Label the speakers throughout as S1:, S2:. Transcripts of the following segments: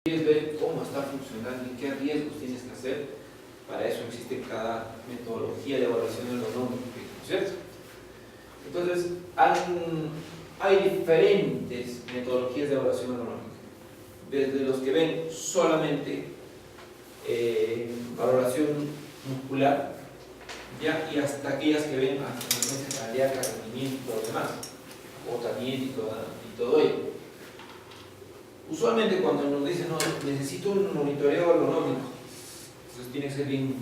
S1: quieres ver cómo está funcionando y qué riesgos tienes que hacer, para eso existe cada metodología de evaluación ergonómica, ¿no es cierto? Entonces, hay diferentes metodologías de evaluación ergonómica, desde los que ven solamente valoración muscular, ¿ya? Y hasta aquellas que ven frecuencia cardíaca, rendimiento y todo lo demás, agotamiento y todo ello. Usualmente cuando nos dicen, no, necesito un monitoreo ergonómico, entonces tiene que ser bien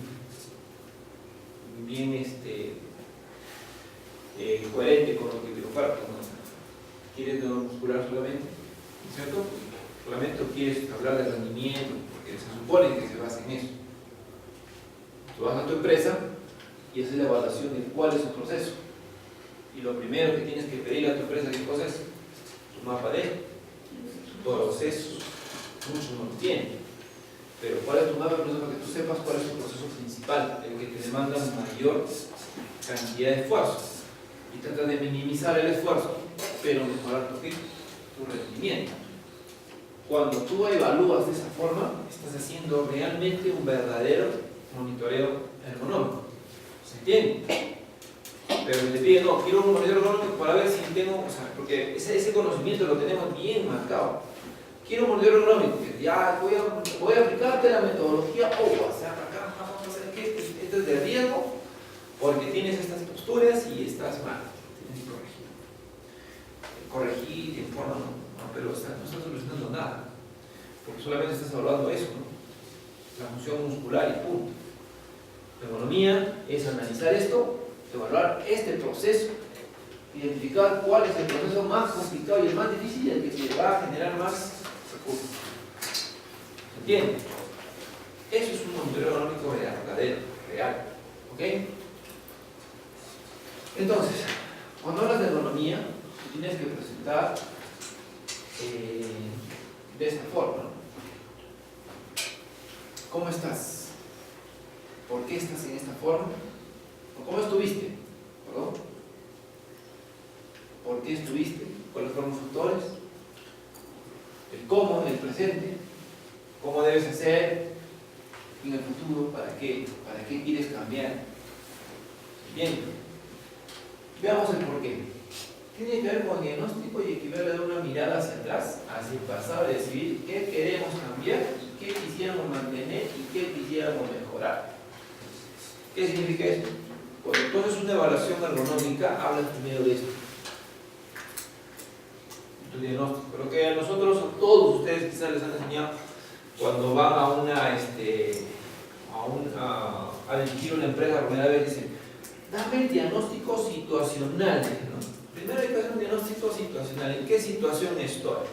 S1: coherente con lo que te oferta, ¿no? ¿Quieres neuromuscular solamente? ¿Cierto? Solamente quieres hablar de rendimiento, porque se supone que se basa en eso. Tú vas a tu empresa y haces la evaluación de cuál es su proceso. Y lo primero que tienes que pedirle a tu empresa, ¿qué cosa es? Tu mapa de procesos. Muchos no lo tienen. Pero ¿cuál es tu mapa de procesos? Para que tú sepas cuál es tu proceso principal, el que te demanda mayor cantidad de esfuerzo. Y trata de minimizar el esfuerzo, pero mejorar tu rendimiento. Cuando tú evalúas de esa forma, estás haciendo realmente un verdadero monitoreo ergonómico. ¿Se entiende? Pero te pide, no, quiero un monitoreo ergonómico para ver si tengo, o sea, porque ese conocimiento lo tenemos bien marcado. Quiero un monitoreo ergonómico, ya voy a aplicarte la metodología OWA, o sea, acá vamos a hacer que esto es de riesgo, porque tienes estas posturas y estás mal, tienes que corregir en forma, no, pero no estás solucionando nada, porque solamente estás evaluando eso, ¿no? La función muscular y punto. La ergonomía es analizar esto, evaluar este proceso, identificar cuál es el proceso más complicado y el más difícil y el que te va a generar más recursos. ¿Se entiende? Eso es un monitoreo ergonómico verdadero, real. ¿Ok? Entonces, cuando hablas de ergonomía, tienes que presentar de esta forma. ¿Cómo estás? ¿Por qué estás en esta forma? ¿Cómo estuviste? ¿Perdón? ¿Por qué estuviste? ¿Cuáles fueron los factores? El cómo en el presente. ¿Cómo debes hacer en el futuro? ¿Para qué? ¿Para qué quieres cambiar? Bien. Veamos el por qué. Tiene que ver con el diagnóstico y equivale a dar una mirada hacia atrás, hacia el pasado y decidir qué queremos cambiar y qué quisiéramos mantener y qué quisiéramos mejorar. ¿Qué significa esto? Cuando tú haces una evaluación ergonómica, hablas primero de esto. Tu diagnóstico. Pero que a nosotros, a todos ustedes quizás les han enseñado cuando van a dirigir una empresa por primera vez, dicen, dame el diagnóstico situacional, ¿no? Primero hay que hacer un diagnóstico situacional. ¿En qué situación estoy?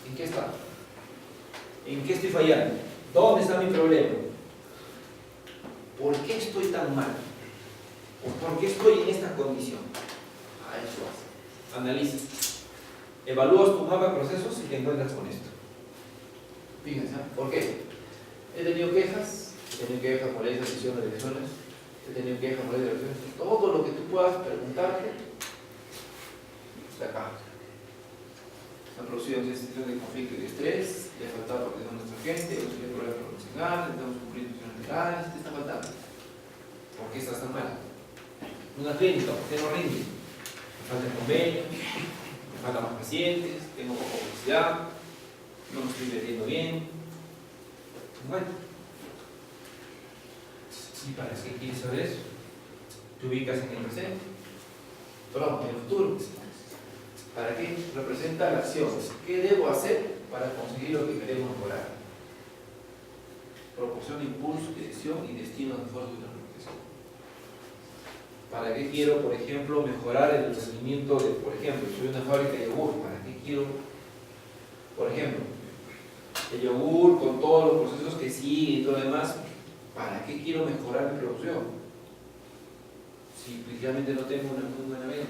S1: ¿En qué está? ¿En qué estoy fallando? ¿Dónde está mi problema? ¿Por qué estoy tan mal? ¿O por qué estoy en esta condición? A eso hace. Analiza. Evalúas tu mapa de procesos y te encuentras con esto. Fíjense, ¿por qué? He tenido quejas por esa decisión de elecciones, he tenido quejas por esa elecciones. Todo lo que tú puedas preguntarte está acá. Se han producido situaciones de conflicto y de estrés, le ha faltado protección a nuestra gente, hemos tenido problemas profesionales, estamos cumpliendo funciones legales, te está faltando. ¿Por qué estás tan mal? Una clínica, ¿por qué no rinde? Me faltan convenios, me faltan más pacientes, tengo poca publicidad, no me estoy vendiendo bien. Bueno, ¿y para qué quieres saber eso? Te ubicas en el presente, pero en el futuro. ¿Para qué? Representa la acción. ¿Qué debo hacer para conseguir lo que queremos lograr? Proporciona impulso, dirección y destino de esfuerzo y planificación. ¿Para qué quiero, por ejemplo, mejorar el rendimiento de, por ejemplo, soy una fábrica de yogur? ¿Para qué quiero, por ejemplo, el yogur con todos los procesos que sigue y todo lo demás? ¿Para qué quiero mejorar mi producción? Si principalmente no tengo una muy buena venta.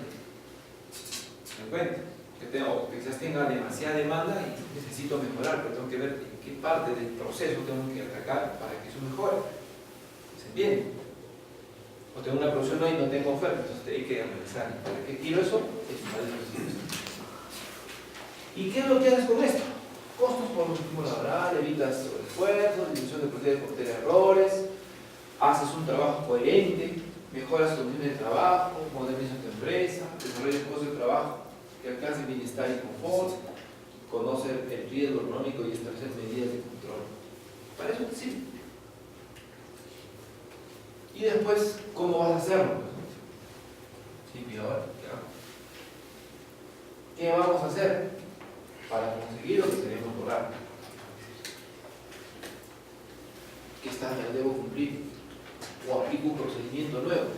S1: ¿Se dan cuenta? Quizás tenga demasiada demanda y necesito mejorar, pero tengo que ver en qué parte del proceso tengo que atacar para que eso mejore. ¿Se entiende? O tengo una producción y no tengo oferta, entonces hay que analizar. ¿Para qué quiero eso? ¿Y qué es lo que haces con esto? Costos por un ritmo laboral, evitas sobreesfuerzos, disminución de posibilidades de cometer errores, haces un trabajo coherente, mejoras condiciones de trabajo, modernizas tu empresa, desarrollas puestos de trabajo que alcancen bienestar y confort, conocer el riesgo económico y establecer medidas de control. Para eso te sirve. Y después, ¿cómo vas a hacerlo? Sí, y ahora, ¿qué vamos a hacer para conseguir lo que queremos lograr? ¿Qué estándar debo cumplir? ¿O aplico un procedimiento nuevo?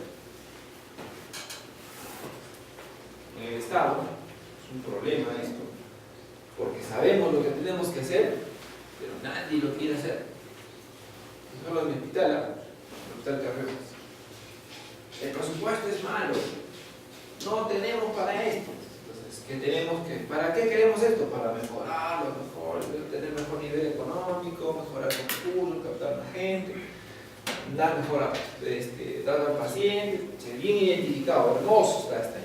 S1: En el Estado es un problema esto, porque sabemos lo que tenemos que hacer, pero nadie lo quiere hacer. Solo en el hospital Carreras. El presupuesto es malo, no tenemos para esto. Entonces, ¿para qué queremos esto? Para mejorarlo, tener mejor nivel económico, mejorar el recursos, captar más gente, dar mejor dar al paciente, bien identificado, hermoso está este.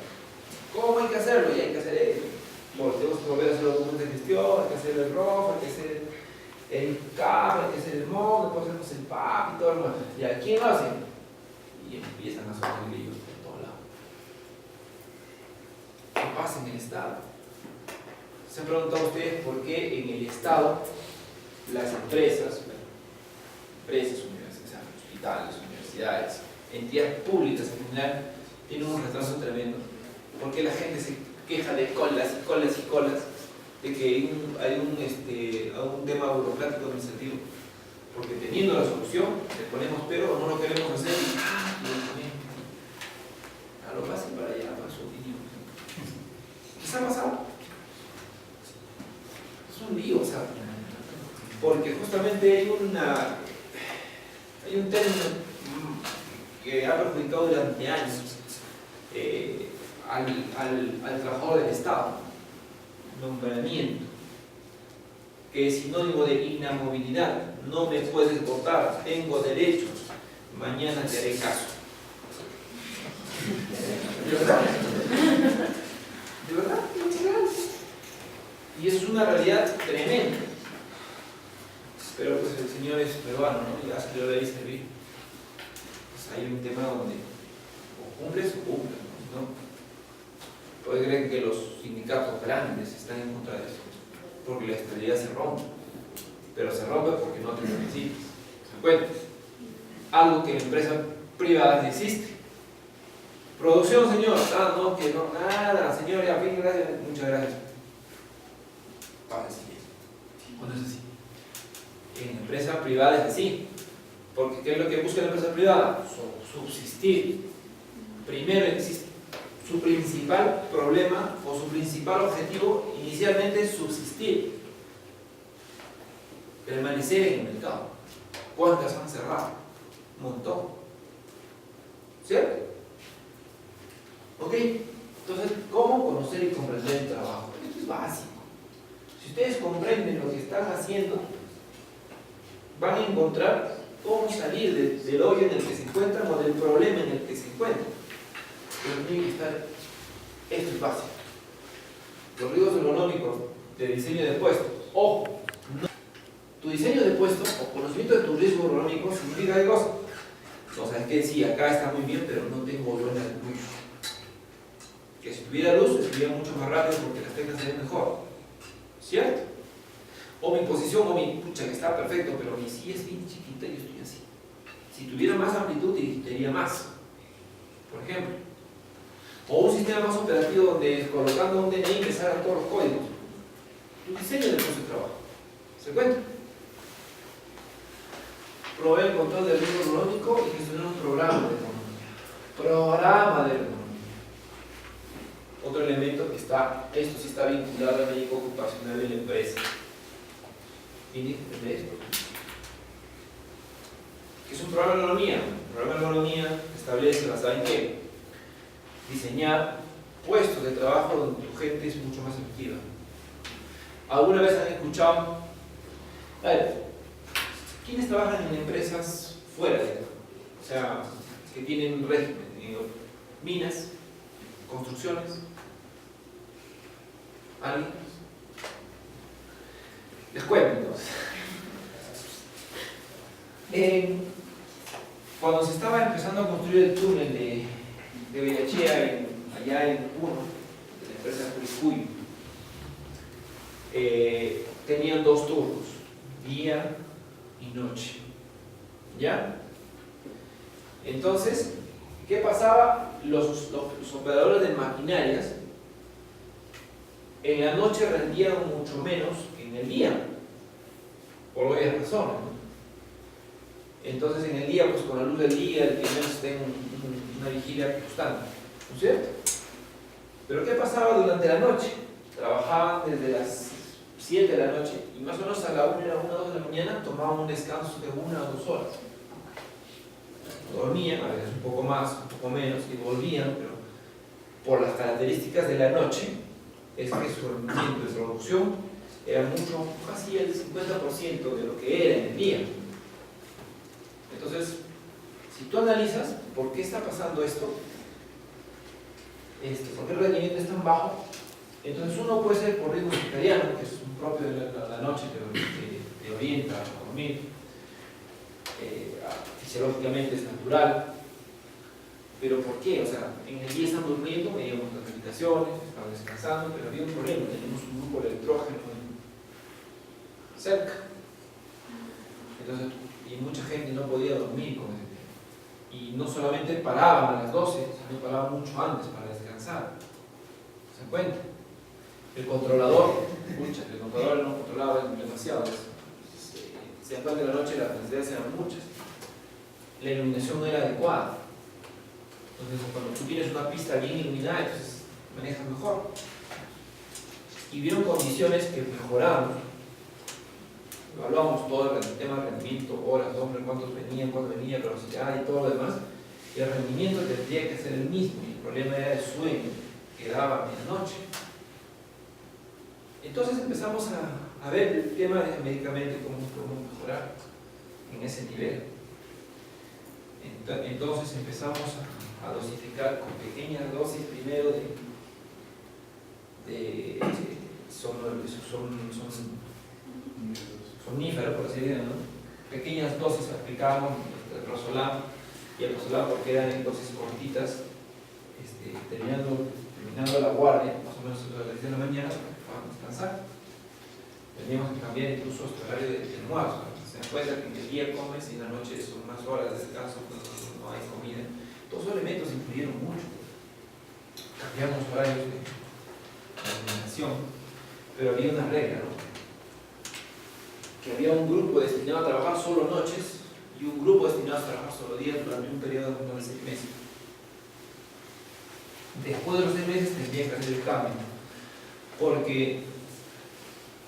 S1: ¿Cómo hay que hacerlo? Y hay que hacer eso. Tenemos que volver a hacer los documentos de gestión, hay que hacer el ROF, hay que hacer el CAP, hay que hacer el MON, después hacemos el PAP y todo lo demás. ¿Y a quién lo hacen? Y empiezan a sonar líos por todos lados. ¿Qué pasa en el Estado? Se han preguntado ustedes por qué en el Estado las empresas, hospitales, universidades, entidades públicas en general, tienen un retraso tremendo. Porque la gente se queja de colas y colas y colas, de que hay un tema burocrático administrativo. Porque teniendo la solución, le ponemos pero o no lo queremos hacer y a lo fácil para allá, para su opinión. ¿Qué está pasando? Es un lío, ¿sabes? Porque justamente hay un término que ha perjudicado durante años al trabajador del Estado, nombramiento, que es sinónimo de inamovilidad. No me puedes votar, tengo derechos, mañana te haré caso. ¿De verdad? ¿De verdad? Y es una realidad tremenda. Pero pues el señor es peruano, ¿no? Ya se lo leí servir. Pues hay un tema donde o cumples o cumples, ¿no? Hoy creen que los sindicatos grandes están en contra de eso, porque la estabilidad se rompe, pero se rompe porque no te necesitas. ¿Se cuenta? Algo que en empresas privadas no existe. Producción, señor. No, que no, nada, señor, ya, bien, gracias, muchas gracias. Pasa así. ¿Cuándo es así? En empresa privada es así, porque ¿qué es lo que busca la empresa privada? Subsistir. Primero existe. Su principal problema o su principal objetivo inicialmente es subsistir, permanecer en el mercado. ¿Cuántas han cerrado? Un montón. ¿Cierto? ¿Ok? Entonces, ¿cómo conocer y comprender el trabajo? Esto es básico. Si ustedes comprenden lo que están haciendo, van a encontrar cómo salir del hoyo en el que se encuentran o del problema en el que se encuentran. Pero tiene que estar, esto es básico. Los riesgos económicos de diseño de puestos. Ojo, tu diseño de puesto o conocimiento de tu riesgo económico significa qué cosa. No, sabes que sí, acá está muy bien, pero no tengo buena luz. Que si tuviera luz, estaría mucho más rápido porque las teclas serían mejor. ¿Cierto? O mi posición, o mi pucha, que está perfecto, pero mi silla es bien chiquita y yo estoy así. Si tuviera más amplitud, digitaría más. Por ejemplo. O un sistema más operativo donde colocando un DNI me salgan todos los códigos. Tu diseño del puesto de trabajo. ¿Se cuenta? Proveer el control del riesgo económico y gestionar un programa de economía. Programa de economía. Otro elemento que está, esto sí está vinculado al médico ocupacional de la empresa. Tiene que entender esto. ¿Qué es un programa de economía? Un programa de economía establece, basado en qué? Diseñar puestos de trabajo donde tu gente es mucho más efectiva. ¿Alguna vez han escuchado? A ver, ¿quiénes trabajan en empresas fuera de acá? O sea, que tienen un régimen, minas, construcciones. ¿Alguien? Les cuento entonces. Cuando se estaba empezando a construir el túnel de Villachía, allá en Puno, de la empresa Curicuy, tenían dos turnos, día y noche. ¿Ya? Entonces, ¿qué pasaba? Los operadores de maquinarias en la noche rendían mucho menos que en el día, por obvias razones, ¿no? Entonces en el día, pues con la luz del día, el que menos tenga una vigilia constante, ¿no es cierto? Pero ¿qué pasaba durante la noche? Trabajaban desde las 7 de la noche y más o menos a la 1, 2 de la mañana tomaban un descanso de 1 o 2 horas. Dormían, a veces un poco más, un poco menos, y volvían, pero por las características de la noche, es que su rendimiento de producción era mucho, casi el 50% de lo que era en el día. Entonces, si tú analizas por qué está pasando esto, por qué el rendimiento es tan bajo, entonces uno puede ser por ritmo circadiano, que es un propio de la noche, te orienta a dormir, fisiológicamente es natural, pero ¿por qué? O sea, en el día están durmiendo, veíamos las habitaciones, estaban descansando, pero había un problema, tenemos un grupo de electrógeno cerca. Entonces, y mucha gente no podía dormir con ese tema. Y no solamente paraban a las 12, sino paraban mucho antes para descansar. ¿Se dan cuenta? El controlador no controlaba demasiado. Se dan cuenta de la noche las necesidades eran muchas. La iluminación no era adecuada. Entonces, cuando tú tienes una pista bien iluminada, entonces manejas mejor. Y vieron condiciones que mejoramos. Evaluamos todo el tema de rendimiento, horas, hombre, cuántos venían, cuánto venía, velocidad y todo lo demás. Y el rendimiento tendría que ser el mismo. Y el problema era el sueño, que daba a medianoche. Entonces empezamos a ver el tema de medicamentos, cómo podemos mejorar en ese nivel. Entonces empezamos a dosificar con pequeñas dosis primero de somníferos, por así decirlo, ¿no? Pequeñas dosis aplicábamos el Rosolam y el Rosolam porque eran en dosis cortitas, terminando la guardia, más o menos a las 10 de la mañana, para descansar. Teníamos que cambiar incluso nuestro horario de almuerzo. Se dan cuenta que en el día comes y en la noche son más horas de descanso, pues no hay comida. Todos esos elementos influyeron mucho. Cambiamos horarios de alimentación, pero había una regla, ¿no? Que había un grupo destinado a trabajar solo noches y un grupo destinado a trabajar solo días durante un periodo de 6 meses. Después de los 6 meses tendría que hacer el cambio, porque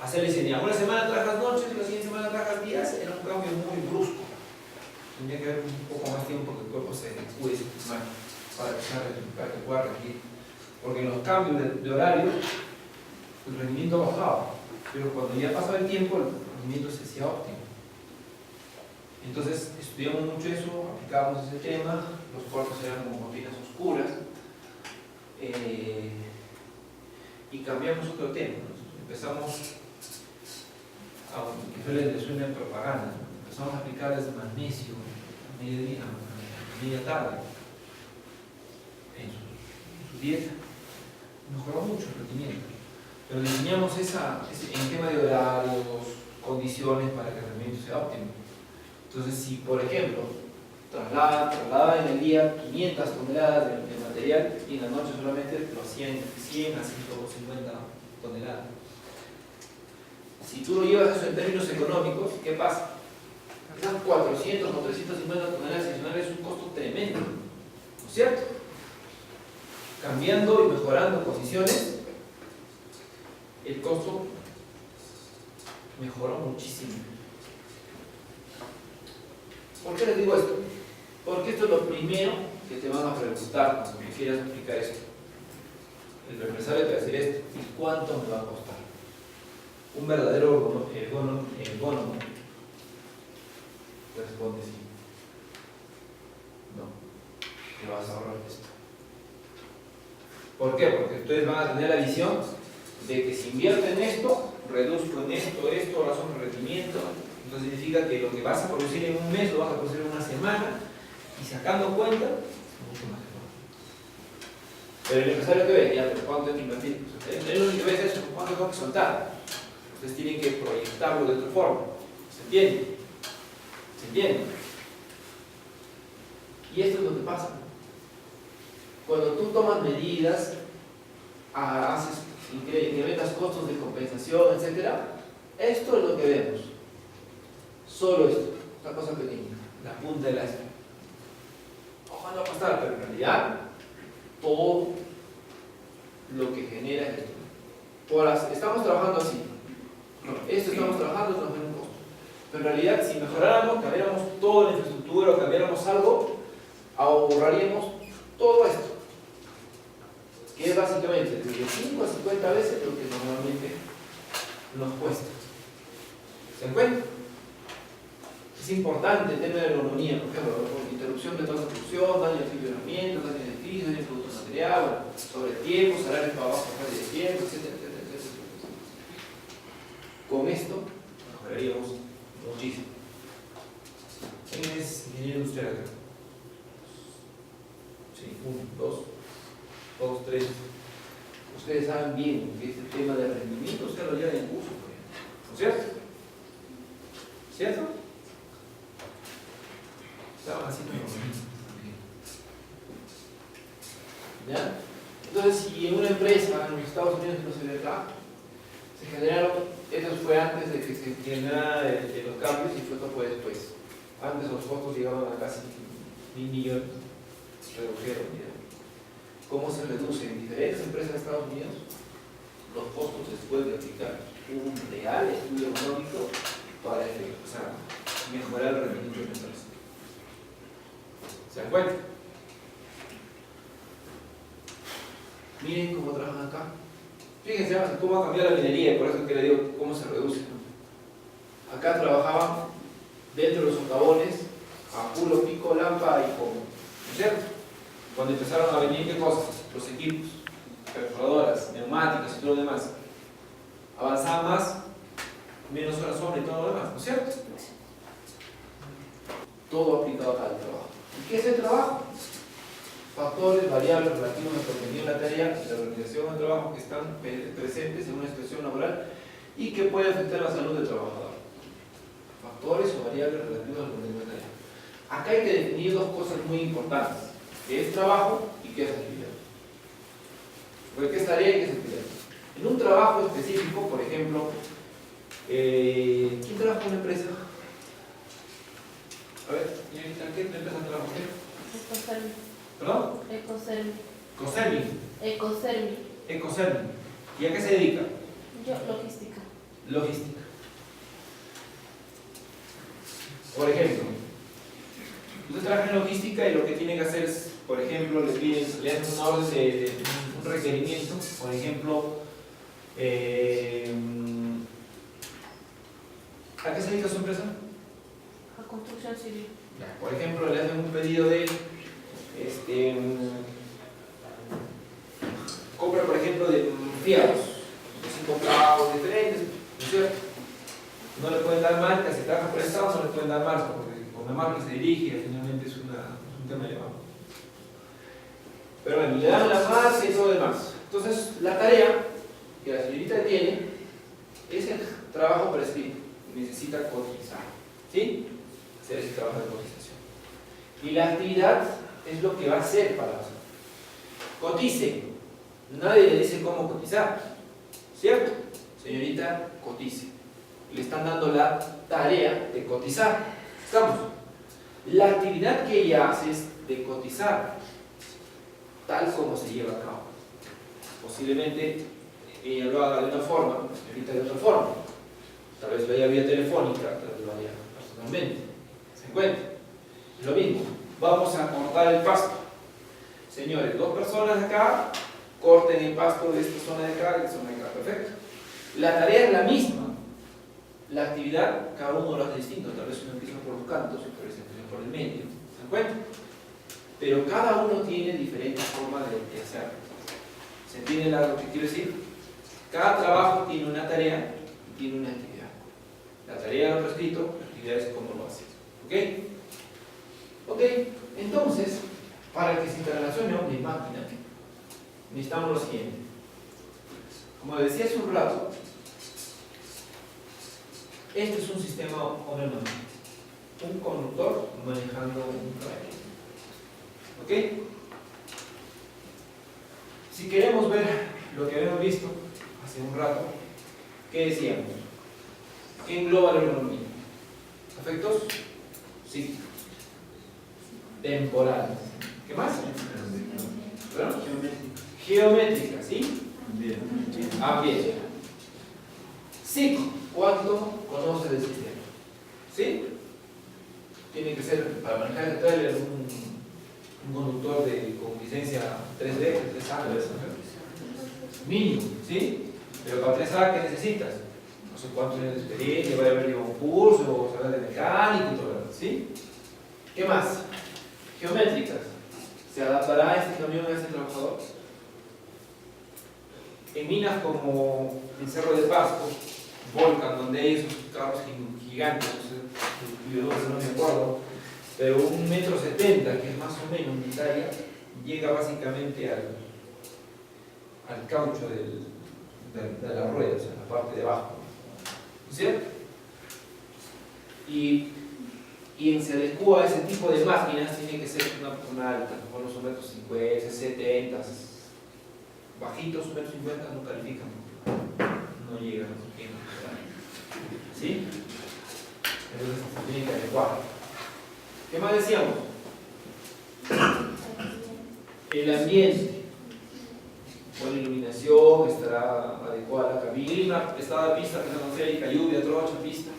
S1: hacerle señal, una semana trabajas noches, la siguiente semana trabajas días, era un cambio muy brusco. Tendría que haber un poco más tiempo que el cuerpo se pude sistemar para que pueda rendir. Porque en los cambios de horario, el rendimiento bajaba, pero cuando ya pasaba el tiempo, el rendimiento se hacía óptimo. Entonces, estudiamos mucho eso, aplicábamos ese tema, los cuartos eran como cortinas oscuras, y cambiamos otro tema, ¿no? Empezamos, aunque les suena en propaganda, ¿no? Empezamos a aplicar desde magnesio a mediodía, a media tarde, en su dieta. Mejoró mucho el rendimiento, pero diseñamos en tema de horarios, condiciones para que el rendimiento sea óptimo. Entonces, si por ejemplo trasladaba en el día 500 toneladas de material y en la noche solamente lo hacían 100 a 150 toneladas. Si tú lo llevas eso en términos económicos, ¿qué pasa? Esas 400 o 350 toneladas adicionales es un costo tremendo, ¿no es cierto? Cambiando y mejorando posiciones, el costo mejoró muchísimo. ¿Por qué les digo esto? Porque esto es lo primero que te van a preguntar cuando me quieras explicar esto. El empresario te va a decir esto: ¿y cuánto me va a costar? Un verdadero ergónomo te responde sí. No, te vas a ahorrar esto. ¿Por qué? Porque ustedes van a tener la visión de que si invierten esto, reduzco en esto, ahora son rendimiento. Entonces significa que lo que vas a producir en un mes lo vas a producir en una semana, y sacando cuenta, es mucho más económico. Pero el empresario que ve, ya, pero ¿cuánto hay que invertir? Él lo único que ve es eso, ¿cuánto tengo que soltar? Ustedes tienen que proyectarlo de otra forma. ¿Se entiende? ¿Se entiende? Y esto es lo que pasa. Cuando tú tomas medidas, incrementas costos de compensación, etc. Esto es lo que vemos. Solo esto, esta cosa pequeña, la punta del iceberg. Ojalá no va a pasar, pero en realidad todo lo que genera es esto. Estamos trabajando así. No, esto estamos trabajando, nos ven un costo. Pero en realidad, si mejoráramos, cambiáramos toda la infraestructura o cambiáramos algo, ahorraríamos todo esto. Que es básicamente desde 5 a 50 veces lo que normalmente nos cuesta. ¿Se dan cuenta? Es importante el tema de la ergonomía, por ejemplo, interrupción de toda la producción, daño de herramientas, daño de edificios, daño de producto material, sobre tiempo, salarios para abajo, pérdida de tiempo, etcétera, etcétera, etcétera. Con esto mejoraríamos muchísimo. ¿Quién es ingeniero industrial acá? Sí, 1, 2, 3. Ustedes saben bien que este tema de rendimiento se lo llevan en curso, ¿no es cierto? ¿Cierto? Estaban haciendo lo mismo también. ¿Ya? Entonces, si en una empresa en los Estados Unidos no se ve acá, se generaron, eso fue antes de que se generara los cambios y esto fue después. Antes los costos llegaban a casi 1.000 millones, redujeron. ¿Ya? ¿Cómo se reduce en diferentes empresas de Estados Unidos los costos después de aplicar un real estudio económico para mejorar el rendimiento de la empresa? ¿Se dan cuenta? Miren cómo trabajan acá. Fíjense cómo ha cambiado la minería, por eso es que le digo cómo se reduce. Acá trabajaban dentro de los socavones a puro pico, lámpara y como. ¿No es cierto? Cuando empezaron a venir, ¿qué cosas? Los equipos, perforadoras, neumáticas y todo lo demás. Avanzaba más, menos horas sombra y todo lo demás, ¿no es cierto? Todo aplicado acá al trabajo. ¿Y qué es el trabajo? Factores, variables relativos al contenido de la tarea y la organización del trabajo que están presentes en una situación laboral y que pueden afectar la salud del trabajador. Factores o variables relativos al contenido de la tarea. Acá hay que definir dos cosas muy importantes: qué es trabajo y qué es actividad. Porque qué es tarea y qué es actividad. En un trabajo específico, por ejemplo, ¿quién trabaja en una empresa? A ver, señorita, ¿en qué empresa trabaja usted?
S2: Ecosermi.
S1: ¿Perdón?
S2: Ecosermi.
S1: Cosermi.
S2: Ecosermi.
S1: Ecosermi. ¿Y a qué se dedica?
S2: Yo, logística.
S1: Logística. Por ejemplo, usted trabaja en logística y lo que tiene que hacer es, por ejemplo, le hacen una orden de un requerimiento, por ejemplo, ¿a qué se dedica su empresa?
S2: A construcción civil.
S1: Por ejemplo, le hacen un pedido de compra, por ejemplo, de fiados, de 5 carros diferentes, ¿no es cierto? No le pueden dar marca, si trabaja por Estado no le pueden dar marca, porque con la marca se dirige, finalmente es un tema elevado. Pero bueno, le dan la marca y todo lo demás. Entonces, la tarea que la señorita tiene es el trabajo por escrito. Necesita cotizar, ¿sí? Hacer ese trabajo de cotización. Y la actividad es lo que va a hacer para hacer. Cotice. Nadie le dice cómo cotizar, ¿cierto? Señorita, cotice. Le están dando la tarea de cotizar. ¿Estamos? La actividad que ella hace es de cotizar, tal como se lleva a cabo. Posiblemente ella lo haga de una forma, la señorita de otra forma. Tal vez lo haga vía telefónica, tal vez lo haga personalmente. ¿Se encuentra? Es lo mismo. Vamos a cortar el pasto. Señores, 2 personas acá corten el pasto de esta zona de acá y de esta zona de acá. Perfecto. La tarea es la misma. La actividad, cada uno lo hace distinto. Tal vez uno empieza por los cantos y por ese empieza por el medio. ¿Se encuentra? Pero cada uno tiene diferentes formas de hacerlo. ¿Se entiende lo que quiero decir? Cada trabajo tiene una tarea tiene una actividad. La tarea no lo escrito, la actividad es cómo lo haces. ¿Ok? Ok, entonces, para que se interrelacione hombre y máquina, necesitamos lo siguiente. Como decía hace un rato, este es un sistema hombre-máquina. Un conductor manejando un caballo. ¿Ok? Si queremos ver lo que habíamos visto hace un rato, ¿qué decíamos? ¿Qué engloba la economía? Efectos cíclicos, temporales. ¿Qué más? ¿Perdón? Geométrica, ¿sí? Ambiente. Ciclo. ¿Cuánto conoce del sistema? ¿Sí? Tiene que ser, para manejar el trailer, un conductor con licencia 3D, 3A, mínimo, ¿sí? Pero para 3A, ¿qué necesitas? No sé cuántos años de experiencia, va a haber llevado un curso, o saber de mecánica y todo eso, ¿sí? ¿Qué más? Geométricas. ¿Se adaptará este camión a este trabajador? En minas como el Cerro de Pasco, Volcan, donde hay esos carros gigantes, no me acuerdo, pero 1,70 metros, que es más o menos mi talla, llega básicamente al caucho de la rueda, o sea, la parte de abajo. ¿Cierto? Y se adecua a ese tipo de máquinas, tiene que ser una alta, por unos 1,50 metros, 70, bajitos, 1,50 metros no califican, no llegan a su tiempo. ¿Sí? Entonces se tiene que adecuar. ¿Qué más decíamos? El ambiente. Buena iluminación, estará adecuada la cabina, prestada pista atmosférica, lluvia, trocha, pista.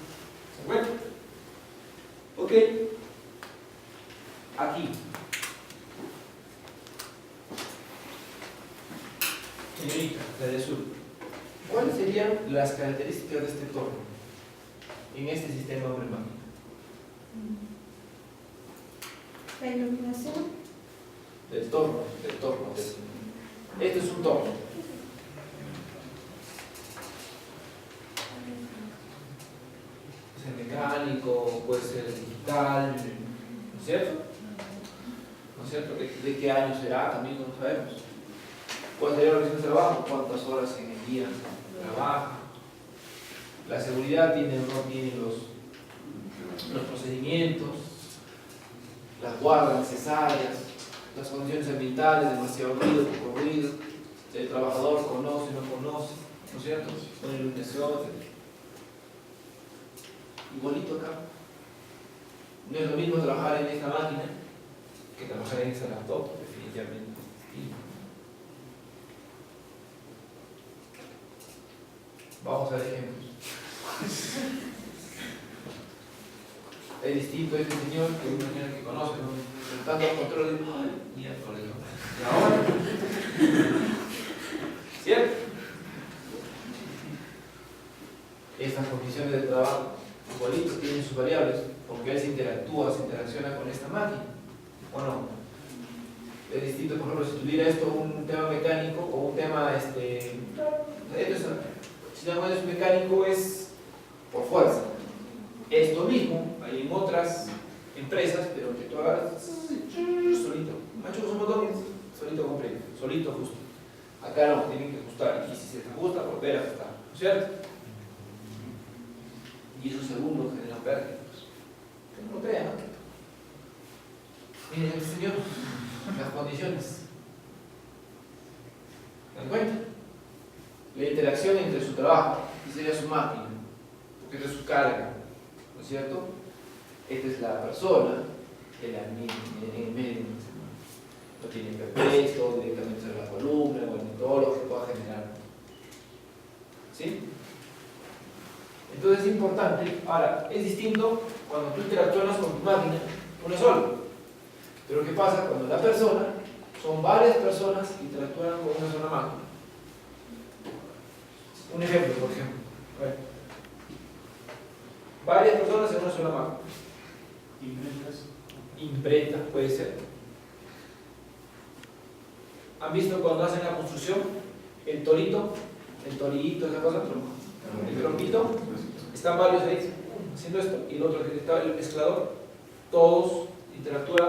S1: ¿Se encuentra? Ok. Aquí. Señorita, la de sur. ¿Cuáles serían las características de este entorno en este sistema hombre-máquina?
S3: La iluminación.
S1: Del torno. Este es un torno. Puede ser mecánico, puede ser digital, ¿no es cierto? ¿No es cierto? ¿De qué año será? También no lo sabemos. ¿Cuál sería la organización de trabajo? ¿Cuántas horas en el día trabaja? La seguridad tiene o no tiene los procedimientos, las guardas necesarias, las condiciones ambientales, demasiado ruido, poco ruido, el trabajador conoce, no conoce, ¿no es cierto? Con iluminación, etc. Igualito acá. No es lo mismo trabajar en esta máquina que trabajar en esa laptop, definitivamente. Vamos a ver ejemplos. Es distinto este señor que una señora que conoce, ¿no? Tanto control de miércoles, ¿no? Y ahora, ¿cierto? Estas condiciones de trabajo, igualito, tienen sus variables, porque él se interacciona con esta máquina, ¿o no? Es distinto, por ejemplo, si tuviera esto un tema mecánico o un tema, si no es mecánico es por fuerza. Esto mismo hay en otras empresas, pero que tú agarras solito, machucas un botón, solito completo, solito justo. Acá no, tienen que ajustar, y si se te ajusta, volver a ajustar, ¿no es cierto? Y esos segundos generan pérdidas. Que no lo crean, ¿no? Miren, este señor, las condiciones. ¿Se dan cuenta? La interacción entre su trabajo, que sería su máquina, porque es su carga, ¿no es cierto? Esta es la persona, el ambiente, en el medio. No tiene perpetuo, directamente sobre la columna, o en todo lo que pueda generar. ¿Sí? Entonces es importante. Ahora, es distinto cuando tú interactúas con tu máquina, uno solo. Pero ¿qué pasa cuando la persona, son varias personas que interactúan con una sola máquina? Un ejemplo, por ejemplo. Bueno. Varias personas en una sola máquina. Imprentas, puede ser. ¿Han visto cuando hacen la construcción? El torito, esa cosa, el trompito, están varios ahí haciendo esto, y el otro que está el mezclador, todos interactúan